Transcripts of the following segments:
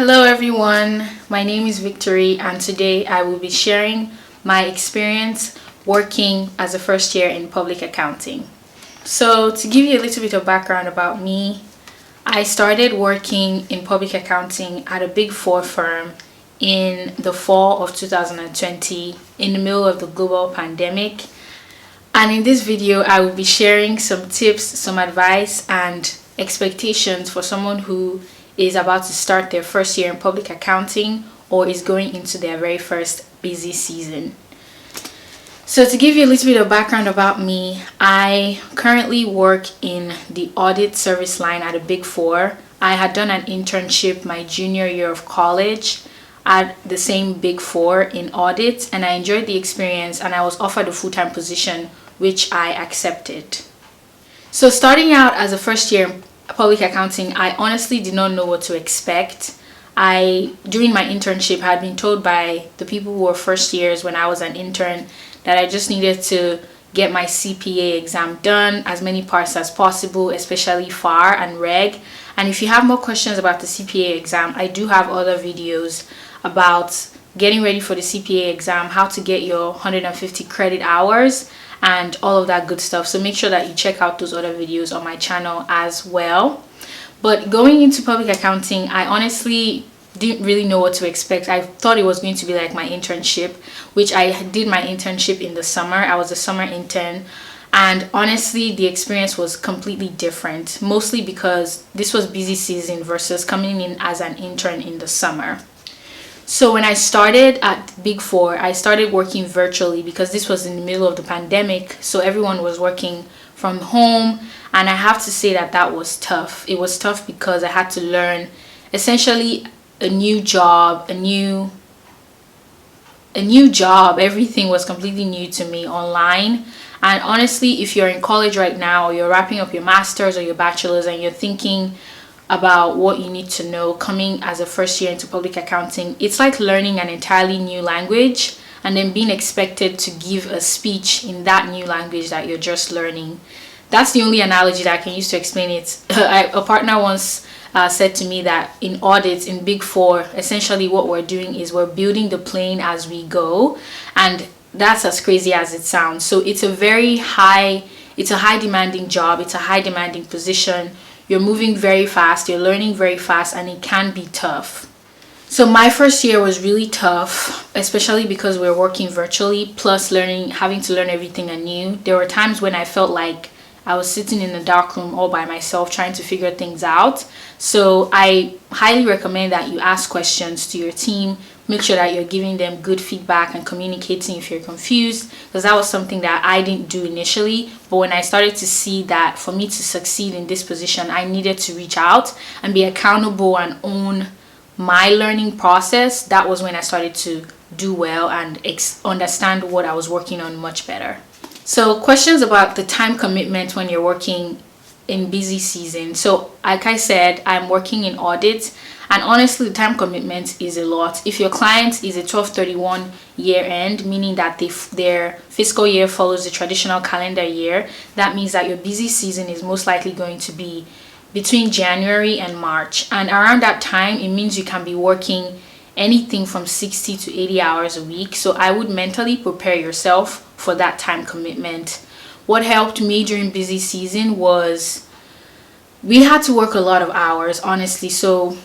Hello everyone, my name is Victory and today I will be sharing my experience working as a first year in public accounting. So to give you a little bit of background about me, I started working in public accounting at a Big 4 firm in the fall of 2020 in the middle of the global pandemic. And in this video, I will be sharing some tips, some advice and expectations for someone who is about to start their first year in public accounting or is going into their very first busy season. So to give you a little bit of background about me, I currently work in the audit service line at a Big 4. I had done an internship my junior year of college at the same Big 4 in audit, and I enjoyed the experience and I was offered a full-time position which I accepted. So starting out as a first year public accounting, I honestly did not know what to expect. During my internship, had been told by the people who were first years when I was an intern that I just needed to get my CPA exam done, as many parts as possible, especially FAR and Reg. And if you have more questions about the CPA exam, I do have other videos about getting ready for the CPA exam, how to get your 150 credit hours, and all of that good stuff. So make sure that you check out those other videos on my channel as well. But going into public accounting, I honestly didn't really know what to expect. I thought it was going to be like my internship, which I did my internship in the summer. I was a summer intern, and honestly the experience was completely different, mostly because this was busy season versus coming in as an intern in the summer. So when I started at Big 4, I started working virtually because this was in the middle of the pandemic. So everyone was working from home, and I have to say that that was tough. It was tough because I had to learn essentially a new job, a new job. Everything was completely new to me online. And honestly, if you're in college right now, or you're wrapping up your master's or your bachelor's and you're thinking about what you need to know coming as a first year into public accounting, it's like learning an entirely new language and then being expected to give a speech in that new language that you're just learning. That's the only analogy that I can use to explain it. A partner once said to me that in audits in Big 4, essentially what we're doing is we're building the plane as we go, and that's as crazy as it sounds. So it's a high demanding job, it's a high demanding position. You're moving very fast, you're learning very fast, and it can be tough. So my first year was really tough, especially because we're working virtually, plus having to learn everything anew. There were times when I felt like I was sitting in a dark room all by myself trying to figure things out. So I highly recommend that you ask questions to your team. Make sure that you're giving them good feedback and communicating if you're confused, because that was something that I didn't do initially. But when I started to see that for me to succeed in this position, I needed to reach out and be accountable and own my learning process, that was when I started to do well and understand what I was working on much better. So questions about the time commitment when you're working in busy season. So like I said, I'm working in audit, and honestly the time commitment is a lot. If your client is a 12/31 year end, meaning that their fiscal year follows the traditional calendar year, that means that your busy season is most likely going to be between January and March, and around that time it means you can be working anything from 60 to 80 hours a week. So I would mentally prepare yourself for that time commitment. What helped me during busy season was we had to work a lot of hours, honestly. So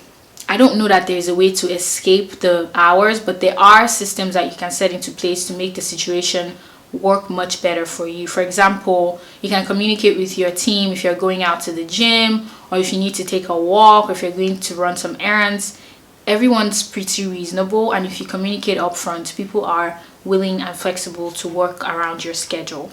I don't know that there's a way to escape the hours, but there are systems that you can set into place to make the situation work much better for you. For example, you can communicate with your team if you're going out to the gym, or if you need to take a walk, or if you're going to run some errands. Everyone's pretty reasonable, and if you communicate upfront, people are willing and flexible to work around your schedule.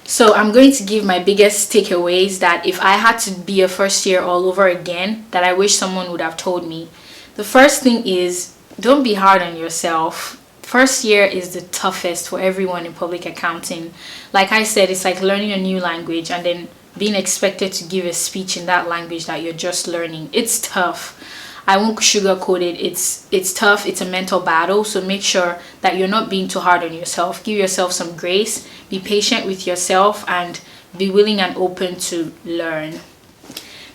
So I'm going to give my biggest takeaways that if I had to be a first year all over again, that I wish someone would have told me. The first thing is, don't be hard on yourself. First year is the toughest for everyone in public accounting. Like I said, it's like learning a new language and then being expected to give a speech in that language that you're just learning. It's tough. I won't sugarcoat it. It's tough. It's a mental battle. So make sure that you're not being too hard on yourself. Give yourself some grace. Be patient with yourself and be willing and open to learn.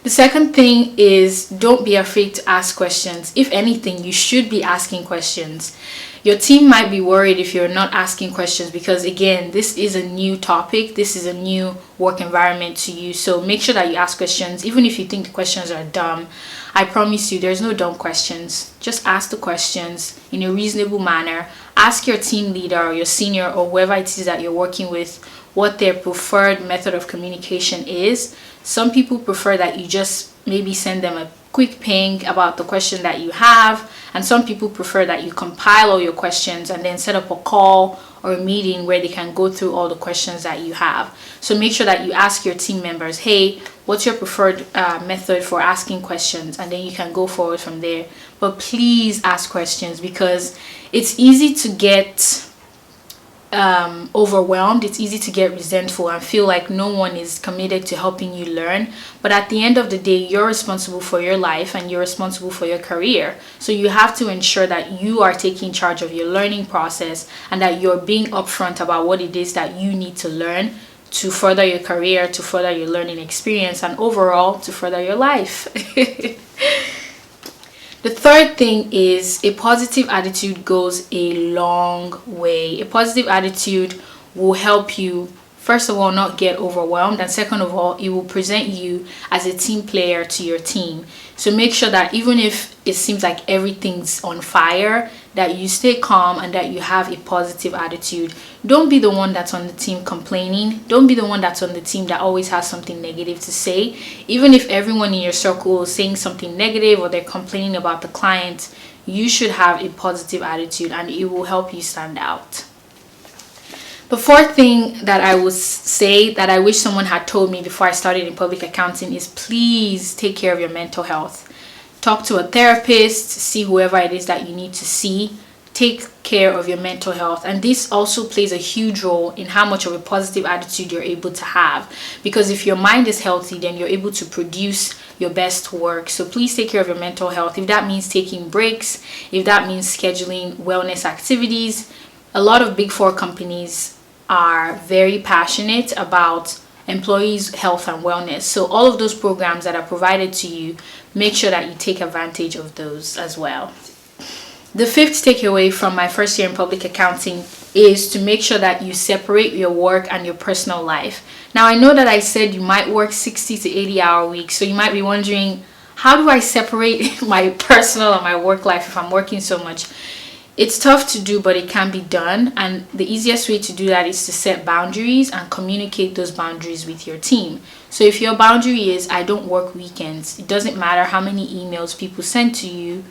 The second thing is don't be afraid to ask questions. If anything, you should be asking questions. Your team might be worried if you're not asking questions because, again, this is a new topic. This is a new work environment to you. So make sure that you ask questions. Even if you think the questions are dumb, I promise you there's no dumb questions. Just ask the questions in a reasonable manner. Ask your team leader or your senior or whoever it is that you're working with what their preferred method of communication is. Some people prefer that you just maybe send them a quick ping about the question that you have, and some people prefer that you compile all your questions and then set up a call or a meeting where they can go through all the questions that you have. So make sure that you ask your team members, hey, what's your preferred method for asking questions, and then you can go forward from there. But please ask questions because it's easy to get overwhelmed. It's easy to get resentful and feel like no one is committed to helping you learn. But at the end of the day, you're responsible for your life and you're responsible for your career. So you have to ensure that you are taking charge of your learning process and that you're being upfront about what it is that you need to learn to further your career, to further your learning experience, and overall to further your life. The third thing is a positive attitude goes a long way. A positive attitude will help you, first of all, not get overwhelmed, and second of all, it will present you as a team player to your team. So make sure that even if it seems like everything's on fire, that you stay calm and that you have a positive attitude. Don't be the one that's on the team complaining. Don't be the one that's on the team that always has something negative to say. Even if everyone in your circle is saying something negative or they're complaining about the client, you should have a positive attitude and it will help you stand out. The fourth thing that I would say that I wish someone had told me before I started in public accounting is please take care of your mental health. Talk to a therapist, see whoever it is that you need to see. Take care of your mental health, and this also plays a huge role in how much of a positive attitude you're able to have, because if your mind is healthy, then you're able to produce your best work. So please take care of your mental health. If that means taking breaks, if that means scheduling wellness activities, a lot of Big 4 companies are very passionate about employees' health and wellness. So all of those programs that are provided to you, make sure that you take advantage of those as well. The fifth takeaway from my first year in public accounting is to make sure that you separate your work and your personal life. Now, I know that I said you might work 60 to 80-hour weeks, so you might be wondering, how do I separate my personal and my work life if I'm working so much? It's tough to do, but it can be done, and the easiest way to do that is to set boundaries and communicate those boundaries with your team. So if your boundary is, I don't work weekends, it doesn't matter how many emails people send to you,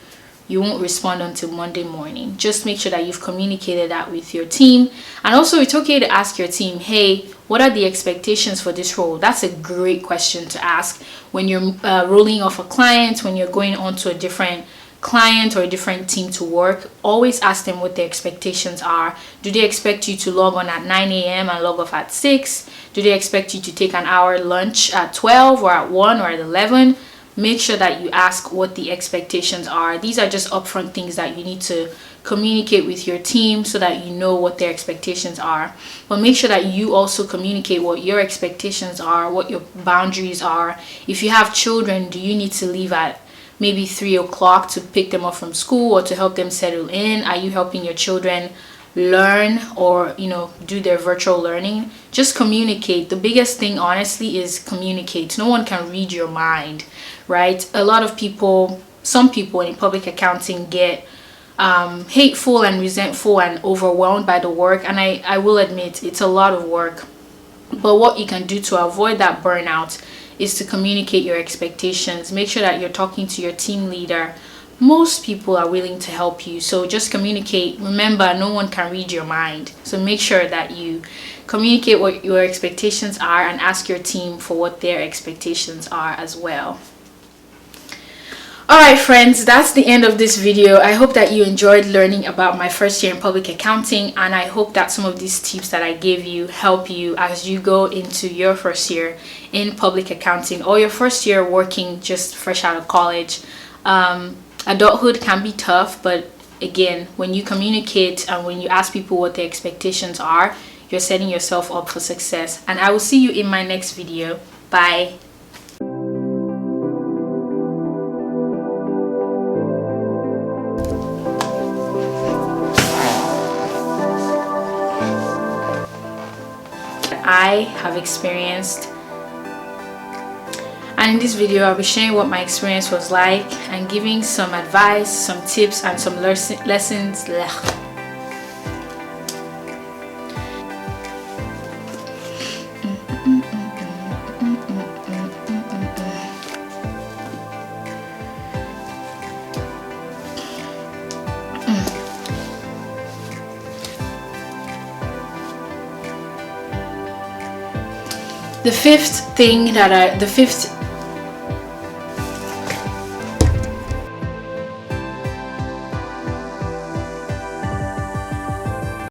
you won't respond until Monday morning. Just make sure that you've communicated that with your team. And also, it's okay to ask your team, hey, what are the expectations for this role? That's a great question to ask when you're rolling off a client, when you're going on to a different client or a different team to work. Always ask them what their expectations are. Do they expect you to log on at 9 a.m. and log off at 6? Do they expect you to take an hour lunch at 12 or at 1 or at 11? Make sure that you ask what the expectations are. These are just upfront things that you need to communicate with your team so that you know what their expectations are. But make sure that you also communicate what your expectations are, what your boundaries are. If you have children, do you need to leave at maybe 3 o'clock to pick them up from school or to help them settle in? Are you helping your children learn or do their virtual learning? Just communicate. The biggest thing, honestly, is communicate. No one can read your mind, right? A lot of people, some people in public accounting get hateful and resentful and overwhelmed by the work, and I will admit it's a lot of work. But what you can do to avoid that burnout is to communicate your expectations. Make sure that you're talking to your team leader. Most people are willing to help you, so just communicate. Remember, no one can read your mind, so make sure that you communicate what your expectations are and ask your team for what their expectations are as well. Alright friends, that's the end of this video. I hope that you enjoyed learning about my first year in public accounting, and I hope that some of these tips that I gave you help you as you go into your first year in public accounting or your first year working just fresh out of college. Adulthood can be tough, but again, when you communicate and when you ask people what their expectations are, you're setting yourself up for success. And I will see you in my next video. Bye. I have experienced. And in this video, I'll be sharing what my experience was like and giving some advice, some tips, and some lessons. The fifth